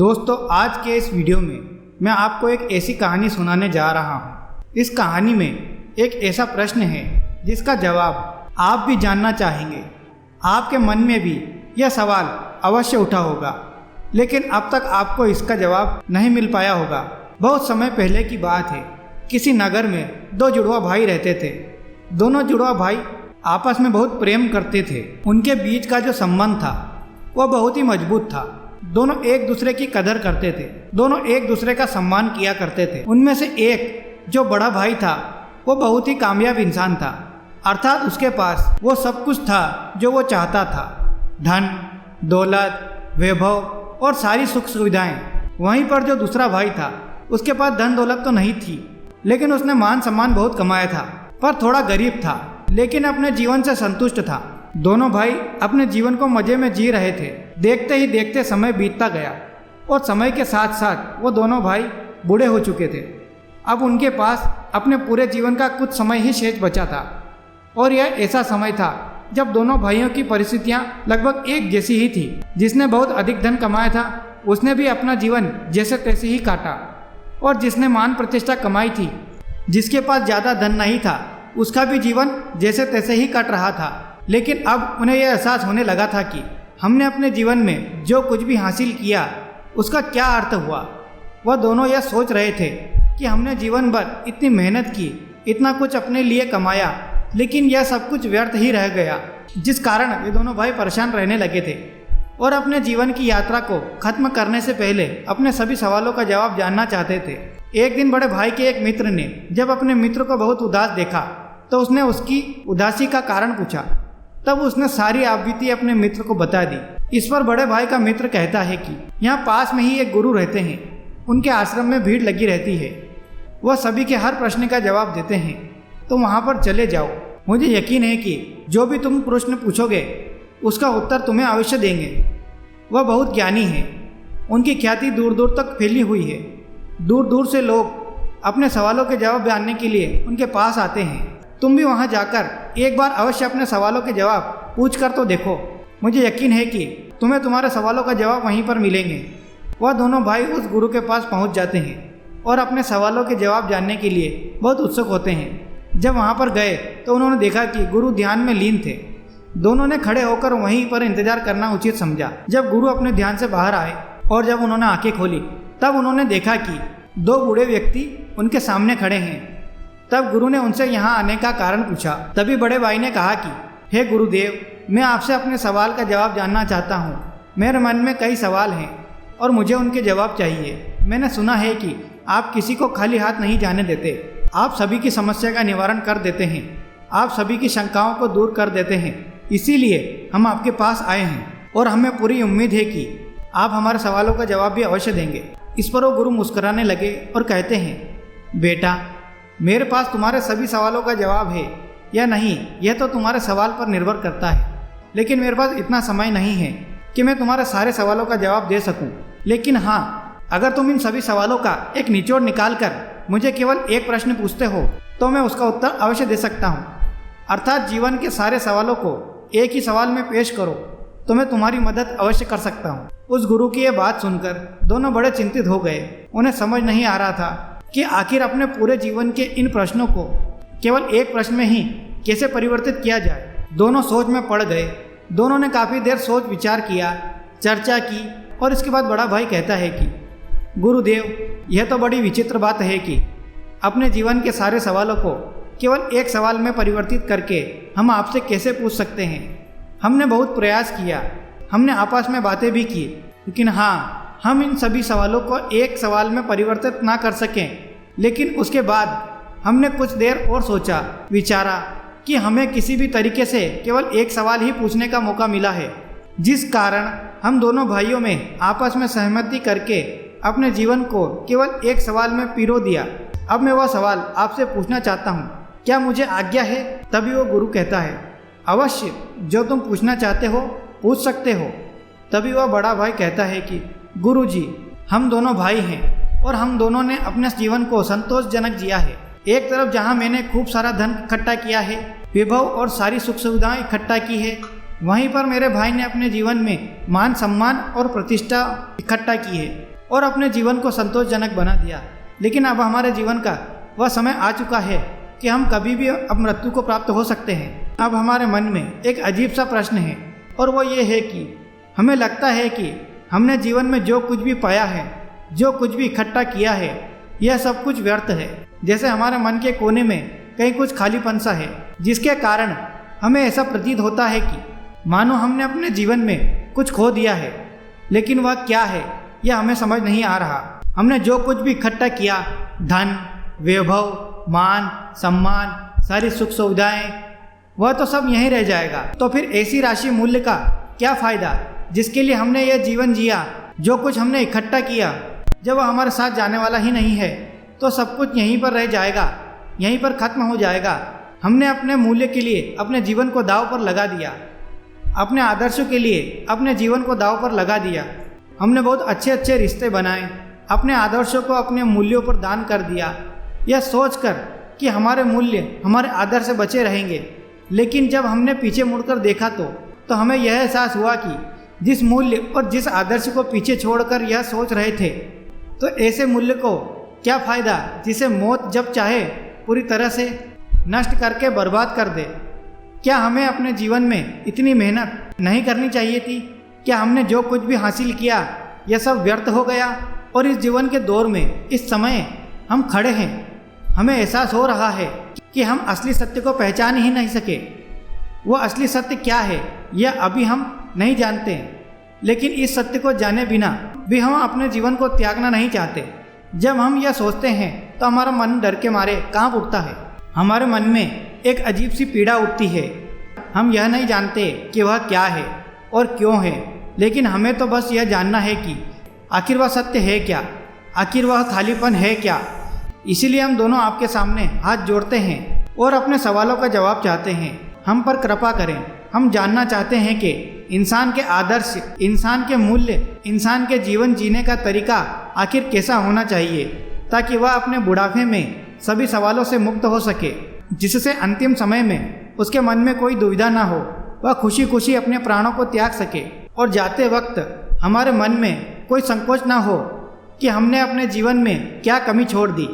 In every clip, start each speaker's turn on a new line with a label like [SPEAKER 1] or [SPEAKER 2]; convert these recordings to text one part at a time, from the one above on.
[SPEAKER 1] दोस्तों, आज के इस वीडियो में मैं आपको एक ऐसी कहानी सुनाने जा रहा हूँ। इस कहानी में एक ऐसा प्रश्न है जिसका जवाब आप भी जानना चाहेंगे। आपके मन में भी यह सवाल अवश्य उठा होगा, लेकिन अब तक आपको इसका जवाब नहीं मिल पाया होगा। बहुत समय पहले की बात है। किसी नगर में दो जुड़वा भाई रहते थे। दोनों जुड़वा भाई आपस में बहुत प्रेम करते थे। उनके बीच का जो संबंध था वह बहुत ही मजबूत था। दोनों एक दूसरे की कदर करते थे। दोनों एक दूसरे का सम्मान किया करते थे। उनमें से एक जो बड़ा भाई था वो बहुत ही कामयाब इंसान था, अर्थात उसके पास वो सब कुछ था जो वो चाहता था। धन, दौलत, वैभव और सारी सुख सुविधाएं। वहीं पर जो दूसरा भाई था उसके पास धन दौलत तो नहीं थी, लेकिन उसने मान सम्मान बहुत कमाया था, पर थोड़ा गरीब था, लेकिन अपने जीवन से संतुष्ट था। दोनों भाई अपने जीवन को मजे में जी रहे थे। देखते ही देखते समय बीतता गया और समय के साथ साथ वो दोनों भाई बूढ़े हो चुके थे। अब उनके पास अपने पूरे जीवन का कुछ समय ही शेष बचा था, और यह ऐसा समय था जब दोनों भाइयों की परिस्थितियां लगभग एक जैसी ही थी। जिसने बहुत अधिक धन कमाया था उसने भी अपना जीवन जैसे तैसे ही काटा, और जिसने मान प्रतिष्ठा कमाई थी, जिसके पास ज़्यादा धन नहीं था, उसका भी जीवन जैसे तैसे ही कट रहा था। लेकिन अब उन्हें यह एहसास होने लगा था कि हमने अपने जीवन में जो कुछ भी हासिल किया उसका क्या अर्थ हुआ। वह दोनों यह सोच रहे थे कि हमने जीवन भर इतनी मेहनत की, इतना कुछ अपने लिए कमाया, लेकिन यह सब कुछ व्यर्थ ही रह गया। जिस कारण ये दोनों भाई परेशान रहने लगे थे और अपने जीवन की यात्रा को खत्म करने से पहले अपने सभी सवालों का जवाब जानना चाहते थे। एक दिन बड़े भाई के एक मित्र ने जब अपने मित्र को बहुत उदास देखा तो उसने उसकी उदासी का कारण पूछा। तब उसने सारी आपबीती अपने मित्र को बता दी। इस पर बड़े भाई का मित्र कहता है कि यहाँ पास में ही एक गुरु रहते हैं। उनके आश्रम में भीड़ लगी रहती है। वह सभी के हर प्रश्न का जवाब देते हैं, तो वहाँ पर चले जाओ। मुझे यकीन है कि जो भी तुम प्रश्न पूछोगे उसका उत्तर तुम्हें अवश्य देंगे। वह बहुत ज्ञानी है। उनकी ख्याति दूर दूर तक फैली हुई है। दूर दूर से लोग अपने सवालों के जवाब जानने के लिए उनके पास आते हैं। तुम भी वहां जाकर एक बार अवश्य अपने सवालों के जवाब पूछ कर तो देखो। मुझे यकीन है कि तुम्हें तुम्हारे सवालों का जवाब वहीं पर मिलेंगे। वह दोनों भाई उस गुरु के पास पहुंच जाते हैं और अपने सवालों के जवाब जानने के लिए बहुत उत्सुक होते हैं। जब वहां पर गए तो उन्होंने देखा कि गुरु ध्यान में लीन थे। दोनों ने खड़े होकर वहीं पर इंतजार करना उचित समझा। जब गुरु अपने ध्यान से बाहर आए और जब उन्होंने आंखें खोली तब उन्होंने देखा कि दो बूढ़े व्यक्ति उनके सामने खड़े हैं। तब गुरु ने उनसे यहाँ आने का कारण पूछा। तभी बड़े भाई ने कहा कि हे गुरुदेव, मैं आपसे अपने सवाल का जवाब जानना चाहता हूँ। मेरे मन में कई सवाल हैं और मुझे उनके जवाब चाहिए। मैंने सुना है कि आप किसी को खाली हाथ नहीं जाने देते। आप सभी की समस्या का निवारण कर देते हैं। आप सभी की शंकाओं को दूर कर देते हैं। इसीलिए हम आपके पास आए हैं और हमें पूरी उम्मीद है कि आप हमारे सवालों का जवाब भी अवश्य देंगे। इस पर वो गुरु मुस्कुराने लगे और कहते हैं, बेटा, मेरे पास तुम्हारे सभी सवालों का जवाब है या नहीं यह तो तुम्हारे सवाल पर निर्भर करता है, लेकिन मेरे पास इतना समय नहीं है कि मैं तुम्हारे सारे सवालों का जवाब दे सकूं। लेकिन हाँ, अगर तुम इन सभी सवालों का एक निचोड़ निकाल कर मुझे केवल एक प्रश्न पूछते हो तो मैं उसका उत्तर अवश्य दे सकता हूँ। अर्थात जीवन के सारे सवालों को एक ही सवाल में पेश करो तो मैं तुम्हारी मदद अवश्य कर सकता हूँ। उस गुरु की यह बात सुनकर दोनों बड़े चिंतित हो गए। उन्हें समझ नहीं आ रहा था कि आखिर अपने पूरे जीवन के इन प्रश्नों को केवल एक प्रश्न में ही कैसे परिवर्तित किया जाए। दोनों सोच में पड़ गए। दोनों ने काफ़ी देर सोच विचार किया, चर्चा की, और इसके बाद बड़ा भाई कहता है कि गुरुदेव, यह तो बड़ी विचित्र बात है कि अपने जीवन के सारे सवालों को केवल एक सवाल में परिवर्तित करके हम आपसे कैसे पूछ सकते हैं। हमने बहुत प्रयास किया, हमने आपस में बातें भी की, लेकिन हाँ, हम इन सभी सवालों को एक सवाल में परिवर्तित ना कर सकें। लेकिन उसके बाद हमने कुछ देर और सोचा विचारा कि हमें किसी भी तरीके से केवल एक सवाल ही पूछने का मौका मिला है, जिस कारण हम दोनों भाइयों में आपस में सहमति करके अपने जीवन को केवल एक सवाल में पिरो दिया। अब मैं वह सवाल आपसे पूछना चाहता हूँ, क्या मुझे आज्ञा है? तभी वो गुरु कहता है, अवश्य, जो तुम पूछना चाहते हो पूछ सकते हो। तभी वह बड़ा भाई कहता है कि गुरुजी, हम दोनों भाई हैं और हम दोनों ने अपने जीवन को संतोषजनक जिया है। एक तरफ जहाँ मैंने खूब सारा धन इकट्ठा किया है, विभव और सारी सुख सुविधाएं इकट्ठा की है, वहीं पर मेरे भाई ने अपने जीवन में मान सम्मान और प्रतिष्ठा इकट्ठा की है। और अपने जीवन को संतोषजनक बना दिया। लेकिन अब हमारे जीवन का वह समय आ चुका है कि हम कभी भी अब मृत्यु को प्राप्त हो सकते हैं। अब हमारे मन में एक अजीब सा प्रश्न है और वो ये है कि हमें लगता है कि हमने जीवन में जो कुछ भी पाया है, जो कुछ भी इकट्ठा किया है, यह सब कुछ व्यर्थ है। जैसे हमारे मन के कोने में कहीं कुछ खालीपन सा है, जिसके कारण हमें ऐसा प्रतीत होता है कि मानो हमने अपने जीवन में कुछ खो दिया है, लेकिन वह क्या है यह हमें समझ नहीं आ रहा। हमने जो कुछ भी इकट्ठा किया, धन, वैभव, मान, सम्मान, सारी सुख सुविधाएं, वह तो सब यहीं रह जाएगा। तो फिर ऐसी राशि मूल्य का क्या फ़ायदा जिसके लिए हमने यह जीवन जिया? जो कुछ हमने इकट्ठा किया, जब वह हमारे साथ जाने वाला ही नहीं है तो सब कुछ यहीं पर रह जाएगा, यहीं पर ख़त्म हो जाएगा। हमने अपने मूल्य के लिए अपने जीवन को दांव पर लगा दिया, अपने आदर्शों के लिए अपने जीवन को दांव पर लगा दिया। हमने बहुत अच्छे अच्छे रिश्ते बनाए, अपने आदर्शों को अपने मूल्यों पर दान कर दिया, यह सोचकर कि हमारे मूल्य हमारे आदर्श से बचे रहेंगे। लेकिन जब हमने पीछे मुड़कर देखा तो हमें यह एहसास हुआ कि जिस मूल्य और जिस आदर्श को पीछे छोड़कर यह सोच रहे थे, तो ऐसे मूल्य को क्या फ़ायदा जिसे मौत जब चाहे पूरी तरह से नष्ट करके बर्बाद कर दे। क्या हमें अपने जीवन में इतनी मेहनत नहीं करनी चाहिए थी? क्या हमने जो कुछ भी हासिल किया यह सब व्यर्थ हो गया? और इस जीवन के दौर में इस समय हम खड़े हैं, हमें एहसास हो रहा है कि हम असली सत्य को पहचान ही नहीं सके। वो असली सत्य क्या है यह अभी हम नहीं जानते, लेकिन इस सत्य को जाने बिना भी हम अपने जीवन को त्यागना नहीं चाहते। जब हम यह सोचते हैं तो हमारा मन डर के मारे कांप उठता है। हमारे मन में एक अजीब सी पीड़ा उठती है। हम यह नहीं जानते कि वह क्या है और क्यों है, लेकिन हमें तो बस यह जानना है कि आखिर वह सत्य है क्या, आखिर वह खालीपन है क्या। इसीलिए हम दोनों आपके सामने हाथ जोड़ते हैं और अपने सवालों का जवाब चाहते हैं। हम पर कृपा करें। हम जानना चाहते हैं कि इंसान के आदर्श, इंसान के मूल्य, इंसान के जीवन जीने का तरीका आखिर कैसा होना चाहिए, ताकि वह अपने बुढ़ापे में सभी सवालों से मुक्त हो सके, जिससे अंतिम समय में उसके मन में कोई दुविधा ना हो, वह खुशी खुशी अपने प्राणों को त्याग सके और जाते वक्त हमारे मन में कोई संकोच ना हो कि हमने अपने जीवन में क्या कमी छोड़ दी।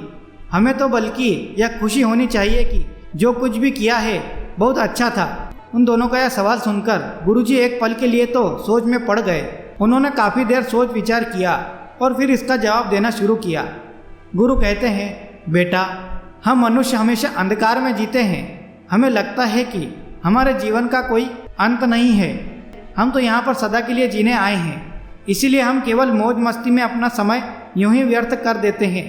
[SPEAKER 1] हमें तो बल्कि यह खुशी होनी चाहिए कि जो कुछ भी किया है बहुत अच्छा था। उन दोनों का यह सवाल सुनकर गुरुजी एक पल के लिए तो सोच में पड़ गए। उन्होंने काफ़ी देर सोच विचार किया और फिर इसका जवाब देना शुरू किया। गुरु कहते हैं, बेटा, हम मनुष्य हमेशा अंधकार में जीते हैं। हमें लगता है कि हमारे जीवन का कोई अंत नहीं है। हम तो यहाँ पर सदा के लिए जीने आए हैं, इसीलिए हम केवल मौज मस्ती में अपना समय यूं ही व्यर्थ कर देते हैं।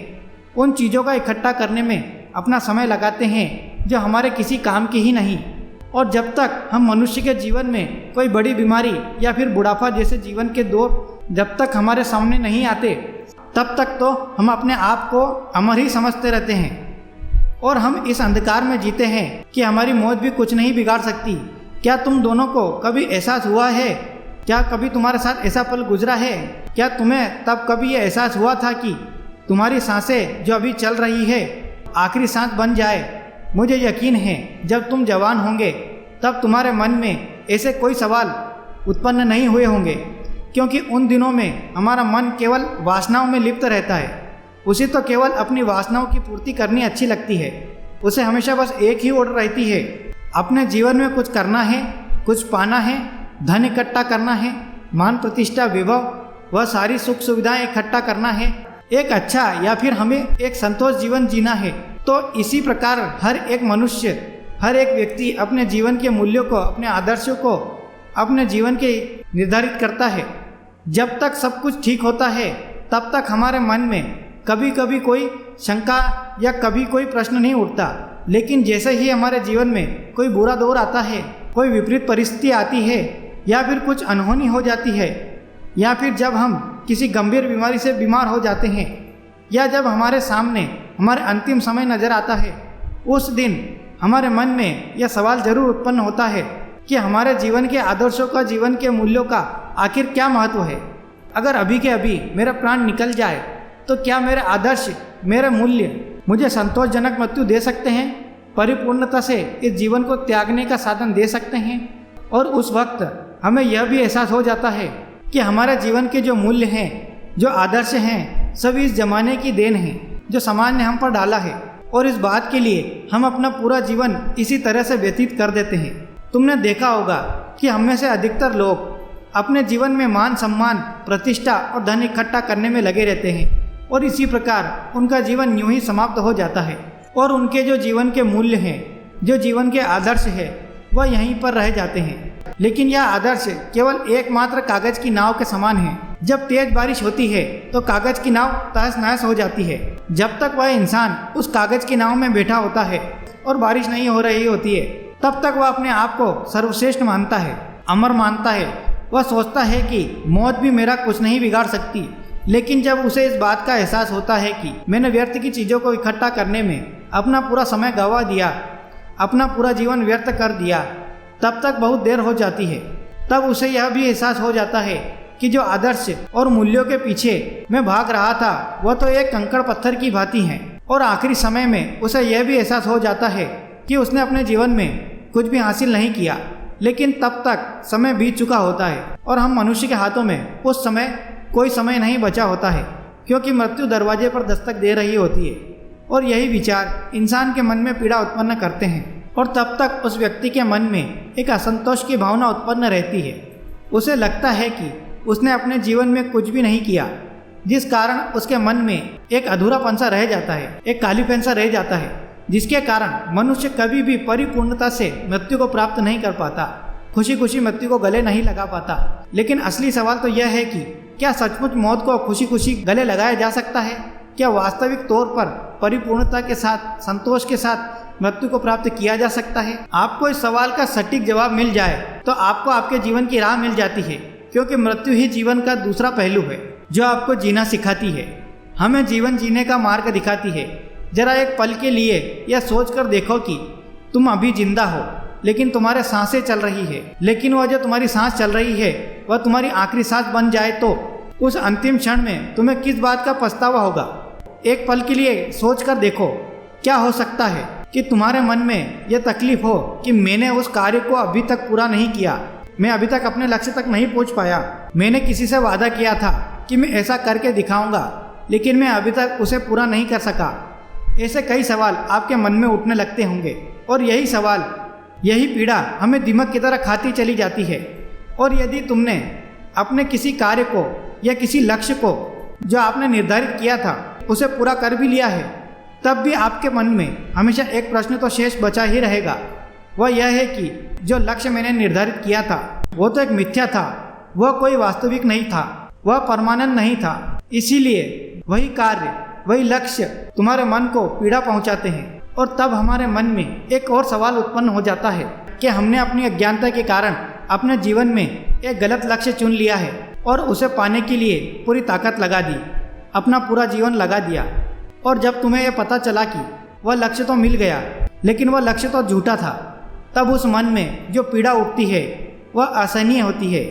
[SPEAKER 1] उन चीज़ों का इकट्ठा करने में अपना समय लगाते हैं जो हमारे किसी काम की ही नहीं। और जब तक हम मनुष्य के जीवन में कोई बड़ी बीमारी या फिर बुढ़ापा जैसे जीवन के दौर जब तक हमारे सामने नहीं आते, तब तक तो हम अपने आप को अमर ही समझते रहते हैं और हम इस अंधकार में जीते हैं कि हमारी मौत भी कुछ नहीं बिगाड़ सकती। क्या तुम दोनों को कभी एहसास हुआ है? क्या कभी तुम्हारे साथ ऐसा पल गुजरा है? क्या तुम्हें तब कभी ये एहसास हुआ था कि तुम्हारी सांसें जो अभी चल रही है आखिरी सांस बन जाए? मुझे यकीन है जब तुम जवान होंगे तब तुम्हारे मन में ऐसे कोई सवाल उत्पन्न नहीं हुए होंगे, क्योंकि उन दिनों में हमारा मन केवल वासनाओं में लिप्त रहता है। उसे तो केवल अपनी वासनाओं की पूर्ति करनी अच्छी लगती है। उसे हमेशा बस एक ही ओर रहती है, अपने जीवन में कुछ करना है, कुछ पाना है, धन इकट्ठा करना है, मान प्रतिष्ठा वैभव वह सारी सुख सुविधाएं इकट्ठा करना है, एक अच्छा या फिर हमें एक संतोष जीवन जीना है। तो इसी प्रकार हर एक मनुष्य, हर एक व्यक्ति अपने जीवन के मूल्यों को, अपने आदर्शों को अपने जीवन के निर्धारित करता है। जब तक सब कुछ ठीक होता है तब तक हमारे मन में कभी कभी कोई शंका या कभी कोई प्रश्न नहीं उठता, लेकिन जैसे ही हमारे जीवन में कोई बुरा दौर आता है, कोई विपरीत परिस्थिति आती है या फिर कुछ अनहोनी हो जाती है, या फिर जब हम किसी गंभीर बीमारी से बीमार हो जाते हैं, या जब हमारे सामने हमारे अंतिम समय नज़र आता है, उस दिन हमारे मन में यह सवाल जरूर उत्पन्न होता है कि हमारे जीवन के आदर्शों का, जीवन के मूल्यों का आखिर क्या महत्व है। अगर अभी के अभी मेरा प्राण निकल जाए तो क्या मेरे आदर्श, मेरे मूल्य मुझे संतोषजनक मृत्यु दे सकते हैं, परिपूर्णता से इस जीवन को त्यागने का साधन दे सकते हैं? और उस वक्त हमें यह भी एहसास हो जाता है कि हमारे जीवन के जो मूल्य हैं, जो आदर्श हैं सब इस जमाने की देन है जो समाज ने हम पर डाला है, और इस बात के लिए हम अपना पूरा जीवन इसी तरह से व्यतीत कर देते हैं। तुमने देखा होगा कि हम में से अधिकतर लोग अपने जीवन में मान सम्मान, प्रतिष्ठा और धन इकट्ठा करने में लगे रहते हैं, और इसी प्रकार उनका जीवन यूं ही समाप्त हो जाता है, और उनके जो जीवन के मूल्य हैं, जो जीवन के आदर्श है, वह यहीं पर रह जाते हैं। लेकिन यह आदर्श केवल एकमात्र कागज की नाव के समान है। जब तेज बारिश होती है तो कागज की नाव तहस नहस हो जाती है। जब तक वह इंसान उस कागज की नाव में बैठा होता है और बारिश नहीं हो रही होती है, तब तक वह अपने आप को सर्वश्रेष्ठ मानता है, अमर मानता है। वह सोचता है कि मौत भी मेरा कुछ नहीं बिगाड़ सकती। लेकिन जब उसे इस बात का एहसास होता है कि मैंने व्यर्थ की चीज़ों को इकट्ठा करने में अपना पूरा समय गंवा दिया, अपना पूरा जीवन व्यर्थ कर दिया, तब तक बहुत देर हो जाती है। तब उसे यह भी एहसास हो जाता है कि जो आदर्श और मूल्यों के पीछे मैं भाग रहा था वह तो एक कंकड़ पत्थर की भांति है। और आखिरी समय में उसे यह भी एहसास हो जाता है कि उसने अपने जीवन में कुछ भी हासिल नहीं किया। लेकिन तब तक समय बीत चुका होता है और हम मनुष्य के हाथों में उस समय कोई समय नहीं बचा होता है, क्योंकि मृत्यु दरवाजे पर दस्तक दे रही होती है। और यही विचार इंसान के मन में पीड़ा उत्पन्न करते हैं, और तब तक उस व्यक्ति के मन में एक असंतोष की भावना उत्पन्न रहती है। उसे लगता है कि उसने अपने जीवन में कुछ भी नहीं किया, जिस कारण उसके मन में एक अधूरापन सा रह जाता है, एक कालीपन सा रह जाता है, जिसके कारण मनुष्य कभी भी परिपूर्णता से मृत्यु को प्राप्त नहीं कर पाता, खुशी खुशी मृत्यु को गले नहीं लगा पाता। लेकिन असली सवाल तो यह है कि क्या सचमुच मौत को खुशी खुशी गले लगाया जा सकता है? क्या वास्तविक तौर पर परिपूर्णता के साथ, संतोष के साथ मृत्यु को प्राप्त किया जा सकता है? आपको इस सवाल का सटीक जवाब मिल जाए तो आपको आपके जीवन की राह मिल जाती है, क्योंकि मृत्यु ही जीवन का दूसरा पहलू है जो आपको जीना सिखाती है, हमें जीवन जीने का मार्ग दिखाती है। जरा एक पल के लिए यह सोच कर देखो कि तुम अभी जिंदा हो, लेकिन तुम्हारे सांसें चल रही है। लेकिन वह जो तुम्हारी सांस चल रही है वह तुम्हारी आखिरी सांस बन जाए तो उस अंतिम क्षण में तुम्हें किस बात का पछतावा होगा? एक पल के लिए सोच कर देखो, क्या हो सकता है कि तुम्हारे मन में यह तकलीफ हो कि मैंने उस कार्य को अभी तक पूरा नहीं किया, मैं अभी तक अपने लक्ष्य तक नहीं पहुंच पाया, मैंने किसी से वादा किया था कि मैं ऐसा करके दिखाऊंगा, लेकिन मैं अभी तक उसे पूरा नहीं कर सका। ऐसे कई सवाल आपके मन में उठने लगते होंगे, और यही सवाल, यही पीड़ा हमें दिमाग की तरह खाती चली जाती है। और यदि तुमने अपने किसी कार्य को या किसी लक्ष्य को जो आपने निर्धारित किया था उसे पूरा कर भी लिया है, तब भी आपके मन में हमेशा एक प्रश्न तो शेष बचा ही रहेगा। वह यह है कि जो लक्ष्य मैंने निर्धारित किया था वो तो एक मिथ्या था, वह कोई वास्तविक नहीं था, वह परमानेंट नहीं था। इसीलिए वही कार्य, वही लक्ष्य तुम्हारे मन को पीड़ा पहुंचाते हैं। और तब हमारे मन में एक और सवाल उत्पन्न हो जाता है कि हमने अपनी अज्ञानता के कारण अपने जीवन में एक गलत लक्ष्य चुन लिया है और उसे पाने के लिए पूरी ताकत लगा दी, अपना पूरा जीवन लगा दिया। और जब तुम्हें यह पता चला कि वह लक्ष्य तो मिल गया लेकिन वह लक्ष्य तो झूठा था, तब उस मन में जो पीड़ा उठती है वह असहनीय होती है।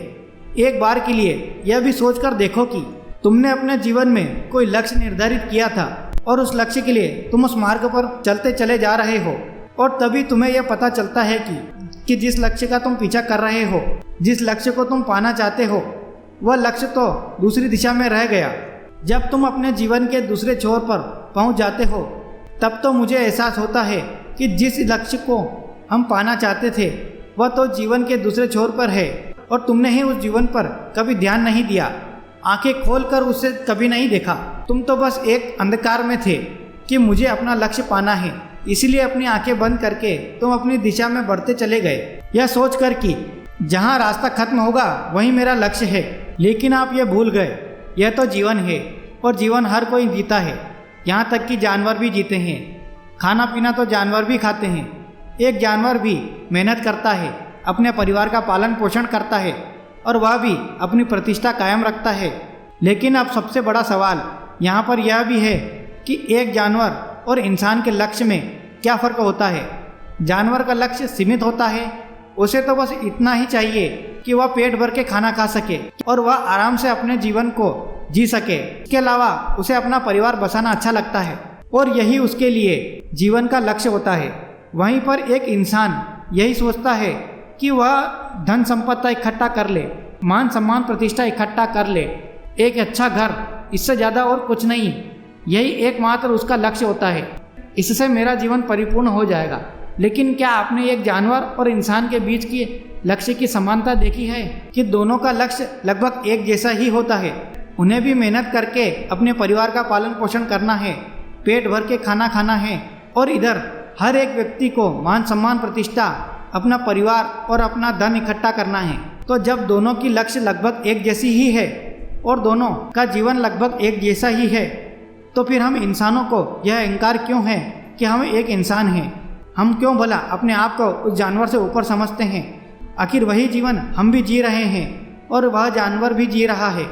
[SPEAKER 1] एक बार के लिए यह भी सोच कर देखो कि तुमने अपने जीवन में कोई लक्ष्य निर्धारित किया था और उस लक्ष्य के लिए तुम उस मार्ग पर चलते चले जा रहे हो, और तभी तुम्हें यह पता चलता है कि जिस लक्ष्य का तुम पीछा कर रहे हो, जिस लक्ष्य को तुम पाना चाहते हो, वह लक्ष्य तो दूसरी दिशा में रह गया। जब तुम अपने जीवन के दूसरे छोर पर पहुंच जाते हो, तब तो मुझे एहसास होता है कि जिस लक्ष्य को हम पाना चाहते थे वह तो जीवन के दूसरे छोर पर है, और तुमने ही उस जीवन पर कभी ध्यान नहीं दिया, आंखें खोलकर उसे कभी नहीं देखा। तुम तो बस एक अंधकार में थे कि मुझे अपना लक्ष्य पाना है, इसलिए अपनी आंखें बंद करके तुम अपनी दिशा में बढ़ते चले गए, यह सोचकर कि जहाँ रास्ता खत्म होगा वहीं मेरा लक्ष्य है। लेकिन आप ये भूल गए, यह तो जीवन है और जीवन हर कोई जीता है, यहाँ तक कि जानवर भी जीते हैं। खाना पीना तो जानवर भी खाते हैं। एक जानवर भी मेहनत करता है, अपने परिवार का पालन पोषण करता है, और वह भी अपनी प्रतिष्ठा कायम रखता है। लेकिन अब सबसे बड़ा सवाल यहाँ पर यह भी है कि एक जानवर और इंसान के लक्ष्य में क्या फ़र्क होता है। जानवर का लक्ष्य सीमित होता है, उसे तो बस इतना ही चाहिए कि वह पेट भर के खाना खा सके और वह आराम से अपने जीवन को जी सके। इसके अलावा उसे अपना परिवार बसाना अच्छा लगता है और यही उसके लिए जीवन का लक्ष्य होता है। वहीं पर एक इंसान यही सोचता है कि वह धन संपत्ति इकट्ठा कर ले, मान सम्मान प्रतिष्ठा इकट्ठा कर ले, एक अच्छा घर इससे ज़्यादा और कुछ नहीं, यही एकमात्र उसका लक्ष्य होता है। इससे मेरा जीवन परिपूर्ण हो जाएगा। लेकिन क्या आपने एक जानवर और इंसान के बीच की लक्ष्य की समानता देखी है कि दोनों का लक्ष्य लगभग एक जैसा ही होता है? उन्हें भी मेहनत करके अपने परिवार का पालन पोषण करना है, पेट भर के खाना खाना है, और इधर हर एक व्यक्ति को मान सम्मान, प्रतिष्ठा, अपना परिवार और अपना धन इकट्ठा करना है। तो जब दोनों की लक्ष्य लगभग एक जैसी ही है और दोनों का जीवन लगभग एक जैसा ही है, तो फिर हम इंसानों को यह अहंकार क्यों है कि हम एक इंसान हैं? हम क्यों भला अपने आप को उस जानवर से ऊपर समझते हैं? आखिर वही जीवन हम भी जी रहे हैं और वह जानवर भी जी रहा है।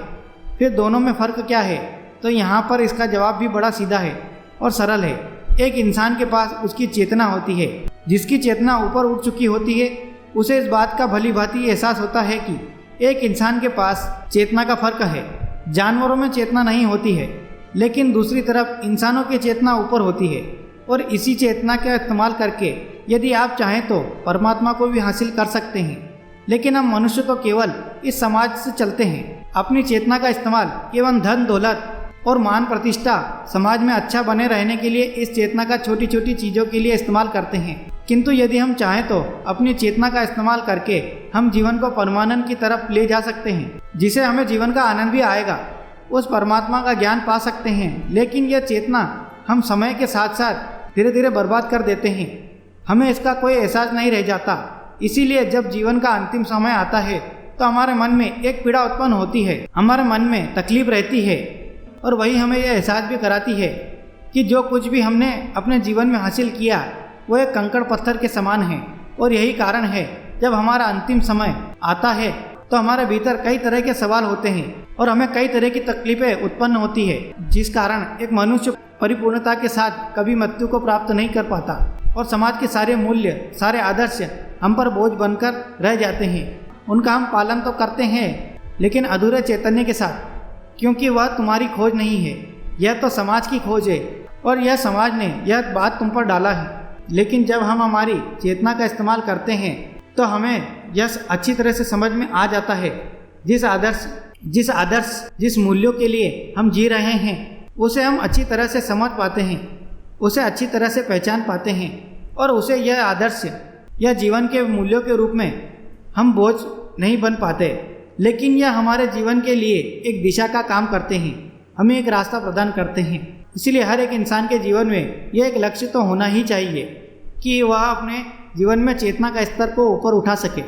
[SPEAKER 1] फिर दोनों में फ़र्क क्या है? तो यहाँ पर इसका जवाब भी बड़ा सीधा है और सरल है। एक इंसान के पास उसकी चेतना होती है। जिसकी चेतना ऊपर उठ चुकी होती है उसे इस बात का भली भांति एहसास होता है कि एक इंसान के पास चेतना का फर्क है। जानवरों में चेतना नहीं होती है, लेकिन दूसरी तरफ इंसानों की चेतना ऊपर होती है। और इसी चेतना का इस्तेमाल करके यदि आप चाहें तो परमात्मा को भी हासिल कर सकते हैं। लेकिन हम मनुष्य तो केवल इस समाज से चलते हैं। अपनी चेतना का इस्तेमाल केवल धन दौलत और मान प्रतिष्ठा, समाज में अच्छा बने रहने के लिए इस चेतना का छोटी छोटी चीज़ों के लिए इस्तेमाल करते हैं। किंतु यदि हम चाहें तो अपनी चेतना का इस्तेमाल करके हम जीवन को परमानंद की तरफ ले जा सकते हैं, जिसे हमें जीवन का आनंद भी आएगा, उस परमात्मा का ज्ञान पा सकते हैं। लेकिन यह चेतना हम समय के साथ साथ धीरे धीरे बर्बाद कर देते हैं। हमें इसका कोई एहसास नहीं रह जाता। इसीलिए जब जीवन का अंतिम समय आता है तो हमारे मन में एक पीड़ा उत्पन्न होती है, हमारे मन में तकलीफ रहती है, और वही हमें यह एहसास भी कराती है कि जो कुछ भी हमने अपने जीवन में हासिल किया वो एक कंकड़ पत्थर के समान है। और यही कारण है जब हमारा अंतिम समय आता है तो हमारे भीतर कई तरह के सवाल होते हैं और हमें कई तरह की तकलीफें उत्पन्न होती है, जिस कारण एक मनुष्य परिपूर्णता के साथ कभी मृत्यु को प्राप्त नहीं कर पाता और समाज के सारे मूल्य, सारे आदर्श हम पर बोझ बनकर रह जाते हैं। उनका हम पालन तो करते हैं लेकिन अधूरे चैतन्य के साथ, क्योंकि वह तुम्हारी खोज नहीं है, यह तो समाज की खोज है और यह समाज ने यह बात तुम पर डाला है। लेकिन जब हम हमारी चेतना का इस्तेमाल करते हैं तो हमें यह अच्छी तरह से समझ में आ जाता है जिस आदर्श जिस मूल्यों के लिए हम जी रहे हैं उसे हम अच्छी तरह से समझ पाते हैं, उसे अच्छी तरह से पहचान पाते हैं, और उसे यह आदर्श या जीवन के मूल्यों के रूप में हम बोझ नहीं बन पाते, लेकिन यह हमारे जीवन के लिए एक दिशा का काम करते हैं, हमें एक रास्ता प्रदान करते हैं। इसलिए हर एक इंसान के जीवन में यह एक लक्ष्य तो होना ही चाहिए कि वह अपने जीवन में चेतना का स्तर को ऊपर उठा सके।